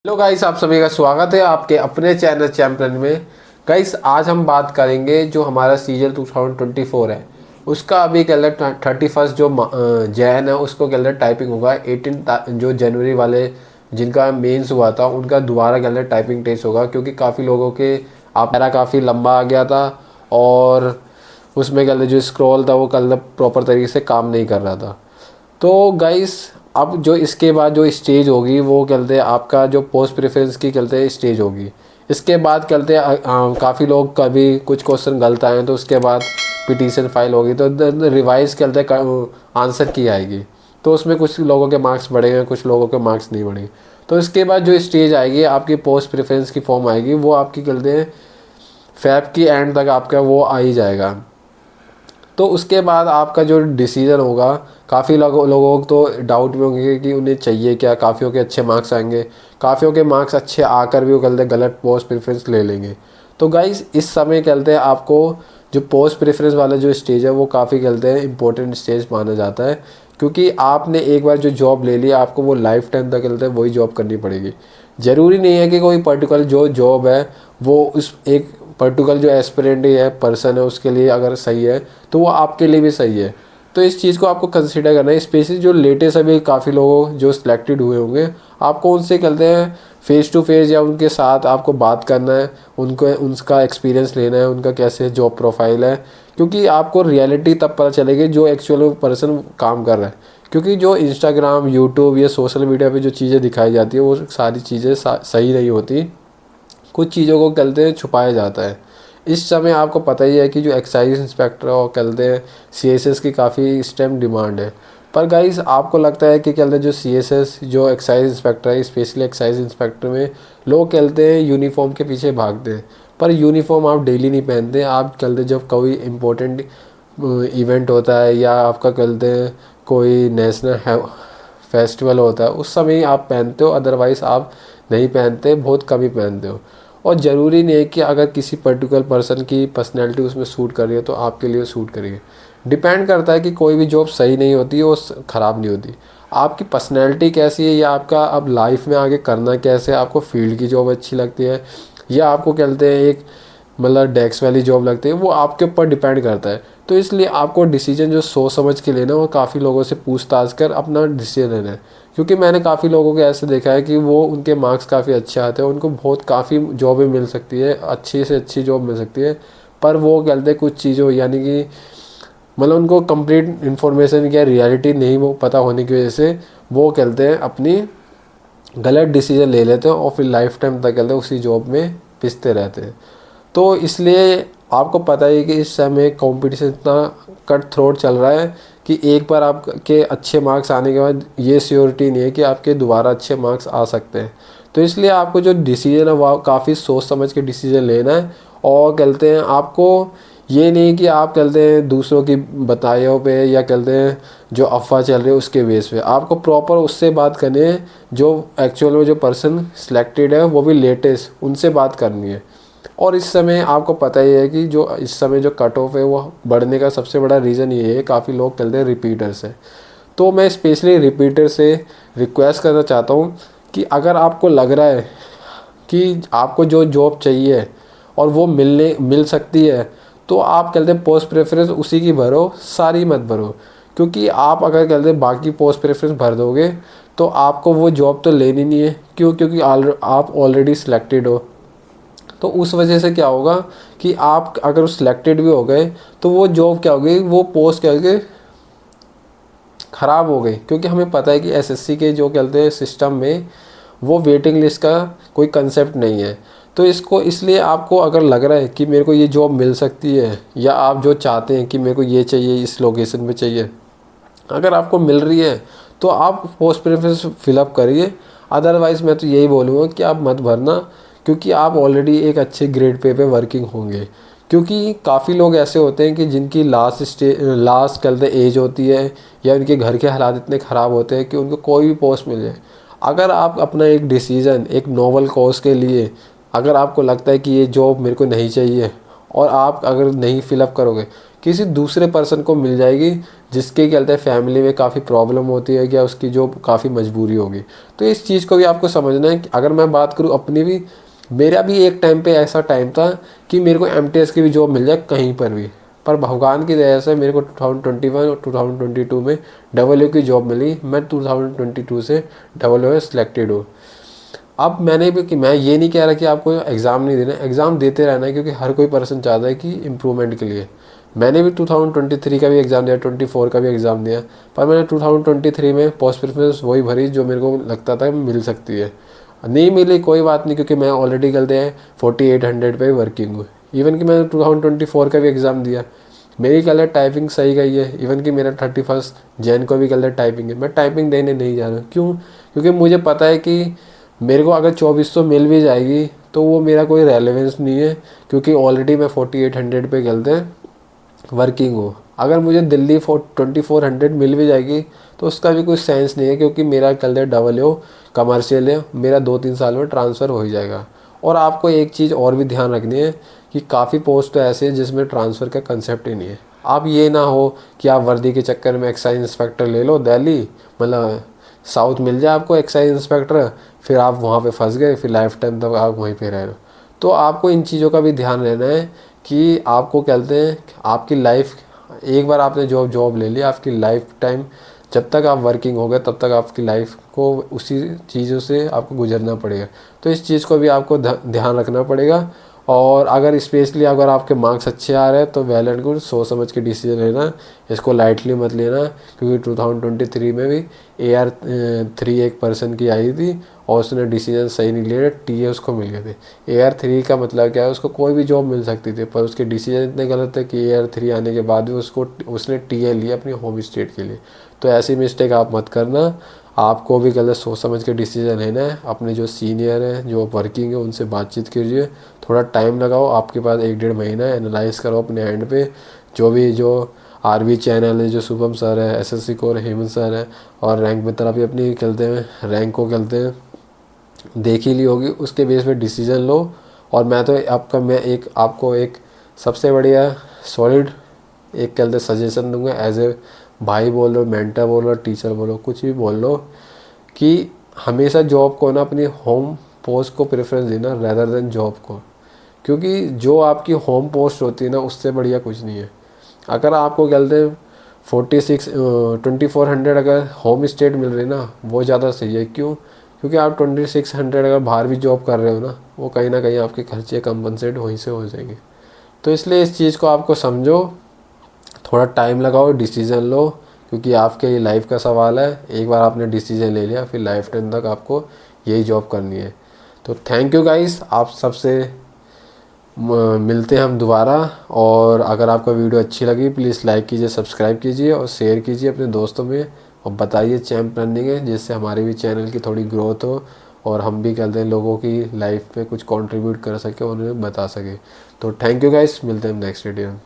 Hello guys, आप सभी का स्वागत है आपके अपने चैनल चैंपियन में। गाइस, आज हम बात करेंगे जो हमारा सीजन 2024 है उसका अभी कैलेंडर 31 जो जैन है उसको कैलेंडर टाइपिंग होगा। 18 जो जनवरी वाले जिनका मेंस हुआ था उनका दोबारा कैलेंडर टाइपिंग टेस्ट होगा, क्योंकि काफ़ी लोगों के आप मेरा काफ़ी लंबा आ गया था और उसमें कैलेंडर जो स्क्रॉल था वो कैलेंडर प्रॉपर तरीके से काम नहीं कर रहा था। तो गाइस, अब जो इसके बाद जो स्टेज होगी वो कहते हैं आपका जो पोस्ट प्रेफरेंस की कहते हैं स्टेज होगी। इसके बाद कहते हैं काफ़ी लोग कभी कुछ क्वेश्चन गलत आए तो उसके बाद पिटीशन फाइल होगी तो रिवाइज कहते हैं आंसर की आएगी। तो उसमें कुछ लोगों के मार्क्स बढ़ेंगे, कुछ लोगों के मार्क्स नहीं बढ़ेंगे। तो इसके बाद जो स्टेज आएगी आपकी पोस्ट प्रेफरेंस की फॉर्म आएगी, वो आपकी कहते हैं फैब की एंड तक आपका वो आ ही जाएगा। तो उसके बाद आपका जो डिसीज़न होगा, काफ़ी लोगों को तो डाउट भी होंगे कि उन्हें चाहिए क्या। काफ़ियों के अच्छे मार्क्स आएंगे, काफ़ियों के मार्क्स अच्छे आकर भी वो कहते हैं गलत पोस्ट प्रेफरेंस ले लेंगे। तो गाइस, इस समय कहते हैं आपको जो पोस्ट प्रेफरेंस वाला जो स्टेज है वो काफ़ी कहते हैं इंपॉर्टेंट स्टेज माना जाता है, क्योंकि आपने एक बार जो जॉब ले ली आपको वो लाइफ टाइम तक कहते हैं वही जॉब करनी पड़ेगी। ज़रूरी नहीं है कि कोई पर्टिकुलर जो जॉब है वो उस एक पर्टिकुलर जो एस्पिरेंट है पर्सन है उसके लिए अगर सही है तो वो आपके लिए भी सही है। तो इस चीज़ को आपको कंसिडर करना है। स्पेशली जो लेटेस्ट अभी काफ़ी लोग जो सिलेक्टेड हुए होंगे, आपको उनसे कहते हैं फेस टू फेस या उनके साथ आपको बात करना है, उनको उनका एक्सपीरियंस लेना है, उनका कैसे जॉब प्रोफाइल है, क्योंकि आपको रियलिटी तब पता चलेगी जो एक्चुअल पर्सन काम कर रहा है। क्योंकि जो इंस्टाग्राम, यूट्यूब या सोशल मीडिया पे जो चीज़ें दिखाई जाती है वो सारी चीज़ें सही नहीं होती। कुछ चीज़ों को कहते हैं छुपाया जाता है। इस समय आपको पता ही है कि जो एक्साइज इंस्पेक्टर और कहते हैं सीएसएस की काफ़ी इस टाइम डिमांड है। पर गाइस, आपको लगता है कि कहते हैं जो सीएसएस जो एक्साइज इंस्पेक्टर है, स्पेशली एक्साइज इंस्पेक्टर में लोग कहते हैं यूनिफॉर्म के पीछे भागते हैं, पर यूनिफॉर्म आप डेली नहीं पहनते। आप कहते जब कोई इम्पोर्टेंट इवेंट होता है या आपका कहते हैं कोई नेशनल फेस्टिवल होता है उस समय ही आप पहनते हो, अदरवाइज़ आप नहीं पहनते, बहुत कम ही पहनते हो। और ज़रूरी नहीं है कि अगर किसी पर्टिकुलर पर्सन की पर्सनैलिटी उसमें सूट कर रही है तो आपके लिए सूट करिए। डिपेंड करता है कि कोई भी जॉब सही नहीं होती वो ख़राब नहीं होती। आपकी पर्सनैलिटी कैसी है या आपका अब लाइफ में आगे करना कैसे है, आपको फील्ड की जॉब अच्छी लगती है या आपको कहते हैं एक मतलब डेस्क वाली जॉब लगती है, वो आपके ऊपर डिपेंड करता है। तो इसलिए आपको डिसीजन जो सोच समझ के लेना है वो काफ़ी लोगों से पूछताछ कर अपना डिसीजन लेना है। क्योंकि मैंने काफ़ी लोगों को ऐसे देखा है कि वो उनके मार्क्स काफ़ी अच्छे आते हैं, उनको बहुत काफ़ी जॉबें मिल सकती है, अच्छी से अच्छी जॉब मिल सकती है, पर वो कहते हैं कुछ चीज़ों यानी कि मतलब उनको कंप्लीट इन्फॉर्मेशन या रियलिटी नहीं वो पता होने की वजह से वो कहते हैं अपनी गलत डिसीजन ले लेते हैं और फिर लाइफ टाइम तक कहते हैं उसी जॉब में पिसते रहते हैं। तो इसलिए आपको पता ही कि इस समय कंपटीशन इतना कट थ्रोट चल रहा है कि एक बार आपके अच्छे मार्क्स आने के बाद ये श्योरिटी नहीं है कि आपके दोबारा अच्छे मार्क्स आ सकते हैं। तो इसलिए आपको जो डिसीजन है वो काफ़ी सोच समझ के डिसीजन लेना है। और कहते हैं आपको ये नहीं कि आप कहते हैं दूसरों की बताइयों पे या कहते हैं जो अफवाह चल रही है उसके बेस पे, आपको प्रॉपर उससे बात करनी है जो एक्चुअल में जो पर्सन सिलेक्टेड है वो भी लेटेस्ट उनसे बात करनी है। और इस समय आपको पता ही है कि जो इस समय जो कट ऑफ है वो बढ़ने का सबसे बड़ा रीज़न ये है, काफ़ी लोग कहते हैं रिपीटर से। तो मैं स्पेशली रिपीटर से रिक्वेस्ट करना चाहता हूँ कि अगर आपको लग रहा है कि आपको जो जॉब चाहिए और वो मिल सकती है तो आप कहते हैं पोस्ट प्रेफरेंस उसी की भरो, सारी मत भरो। क्योंकि आप अगर कहते हैं बाकी पोस्ट प्रेफरेंस भर दोगे तो आपको वो जॉब तो लेनी नहीं है। क्योंकि आप ऑलरेडी सिलेक्टेड हो। तो उस वजह से क्या होगा कि आप अगर सिलेक्टेड भी हो गए तो वो जॉब क्या हो गई, वो पोस्ट क्या हो गई, ख़राब हो गई। क्योंकि हमें पता है कि एसएससी के जो कहते हैं सिस्टम में वो वेटिंग लिस्ट का कोई कंसेप्ट नहीं है। तो इसको इसलिए आपको अगर लग रहा है कि मेरे को ये जॉब मिल सकती है या आप जो चाहते हैं कि मेरे को ये चाहिए, इस लोकेशन पे चाहिए, अगर आपको मिल रही है तो आप पोस्ट प्रेफरेंस फिलअप करिए। अदरवाइज़ मैं तो यही बोलूँगा कि आप मत भरना, क्योंकि आप ऑलरेडी एक अच्छे ग्रेड पे वर्किंग होंगे। क्योंकि काफ़ी लोग ऐसे होते हैं कि जिनकी लास्ट कहते एज होती है या उनके घर के हालात इतने ख़राब होते हैं कि उनको कोई भी पोस्ट मिल जाए। अगर आप अपना एक डिसीज़न एक नोबल कॉज के लिए अगर आपको लगता है कि ये जॉब मेरे को नहीं चाहिए और आप अगर नहीं फिलअप करोगे किसी दूसरे पर्सन को मिल जाएगी जिसके कहते हैं फैमिली में काफ़ी प्रॉब्लम होती है या उसकी जो काफ़ी मजबूरी होगी। तो इस चीज़ को भी आपको समझना है कि अगर मैं बात करूँ अपनी भी, मेरा भी एक टाइम पे ऐसा टाइम था कि मेरे को एमटीएस की भी जॉब मिल जाए कहीं पर भी, पर भगवान की दया से मेरे को 2021 और 2022 में डब्ल्यू की जॉब मिली। मैं 2022 से डब्ल्यू में सिलेक्टेड हूँ। अब मैंने भी कि मैं ये नहीं कह रहा कि आपको एग्ज़ाम नहीं देना, एग्ज़ाम देते रहना है, क्योंकि हर कोई पर्सन चाहता है कि इम्प्रूवमेंट के लिए। मैंने भी 2023 का भी एग्ज़ाम दिया, 24 का भी एग्ज़ाम दिया, पर मैंने 2023 में पोस्ट प्रेफरेंस वही भरी जो मेरे को लगता था मिल सकती है। नहीं मिली कोई बात नहीं, क्योंकि मैं ऑलरेडी गलते हैं 4800 पे वर्किंग हूँ। इवन कि मैंने 2024 का भी एग्ज़ाम दिया, मेरी कलर टाइपिंग सही गई है। इवन कि मेरा 31 जैन को भी कलर टाइपिंग है। मैं टाइपिंग देने नहीं जा रहा हूँ, क्यों? क्योंकि मुझे पता है कि मेरे को अगर 2400 मिल भी जाएगी तो वो मेरा कोई रेलेवेंस नहीं है, क्योंकि ऑलरेडी मैं 4800 पे गलते हैं वर्किंग हो। अगर मुझे दिल्ली 2400 मिल भी जाएगी तो उसका भी कोई सेंस नहीं है, क्योंकि मेरा कल दे डब्ल्यू कमर्शियल है, मेरा 2-3 साल में ट्रांसफ़र हो ही जाएगा। और आपको एक चीज़ और भी ध्यान रखनी है कि काफ़ी पोस्ट तो ऐसे हैं जिसमें ट्रांसफ़र का कंसेप्ट ही नहीं है। आप ये ना हो कि आप वर्दी के चक्कर में एक्साइज इंस्पेक्टर ले लो दिल्ली, मतलब साउथ मिल जाए आपको एक्साइज इंस्पेक्टर, फिर आप वहाँ पे फंस गए, फिर लाइफ टाइम तक आप वहीं पे रह रहे हो। तो आपको इन चीज़ों का भी ध्यान रहना है कि आपको कहते हैं आपकी लाइफ, एक बार आपने जॉब ले ली, आपकी लाइफ टाइम जब तक आप वर्किंग हो गए तब तक आपकी लाइफ को उसी चीज़ों से आपको गुजरना पड़ेगा। तो इस चीज़ को भी आपको ध्यान रखना पड़ेगा। और अगर स्पेशली अगर आपके मार्क्स अच्छे आ रहे हैं तो वेल एंड गुड, सोच समझ के डिसीजन लेना, इसको लाइटली मत लेना। क्योंकि 2023 में भी AR3 एक पर्सन की आई थी और उसने डिसीजन सही नहीं लिया, टीए उसको मिल गए थे। AR3 का मतलब क्या है, उसको कोई भी जॉब मिल सकती थी, पर उसके डिसीजन इतने गलत थे कि AR3 आने के बाद भी उसने टीए लिया अपनी होम स्टेट के लिए। तो ऐसी मिस्टेक आप मत करना। आपको भी गलत सोच समझ के डिसीजन लेना है। अपने जो सीनियर हैं, जो वर्किंग है, उनसे बातचीत कीजिए, थोड़ा टाइम लगाओ। आपके पास 1-1.5 महीना है, एनालाइज करो अपने एंड पे। जो आरबी चैनल है, जो शुभम सर है, एसएससी कोर हेमंत सर है, और रैंक में तरफ भी अपनी खेलते हैं, रैंक को खेलते हैं, देख ही ली होगी, उसके बेस पे डिसीजन लो। और मैं आपको एक सबसे बढ़िया सॉलिड एक कहते सजेशन दूंगा, एज ए भाई बोल लो, मेंटर बोल लो, टीचर बोलो, कुछ भी बोल लो, कि हमेशा जॉब को ना अपनी होम पोस्ट को प्रेफरेंस देना रेदर देन जॉब को। क्योंकि जो आपकी होम पोस्ट होती है ना, उससे बढ़िया कुछ नहीं है। अगर आपको कहते हैं 2400 अगर होम स्टेट मिल रही ना, वो ज़्यादा सही है। क्यों? क्योंकि आप 2600 अगर बाहर भी जॉब कर रहे हो ना, वो कहीं ना कहीं आपके खर्चे कंपनसेट वहीं से हो जाएंगे। तो इसलिए इस चीज़ को आपको समझो, थोड़ा टाइम लगाओ, डिसीज़न लो, क्योंकि आपके ये लाइफ का सवाल है। एक बार आपने डिसीज़न ले लिया, फिर लाइफ टाइम तक आपको यही जॉब करनी है। तो थैंक यू गाइस, आप सबसे मिलते हैं हम दोबारा। और अगर आपका वीडियो अच्छी लगी प्लीज़ लाइक कीजिए, सब्सक्राइब कीजिए और शेयर कीजिए अपने दोस्तों में, और बताइए चैम्प रनिंग है, जिससे हमारी भी चैनल की थोड़ी ग्रोथ हो और हम भी कहते हैं लोगों की लाइफ में कुछ कंट्रीब्यूट कर सके और उन्हें बता सके। तो थैंक यू गाइस, मिलते हैं नेक्स्ट वीडियो में।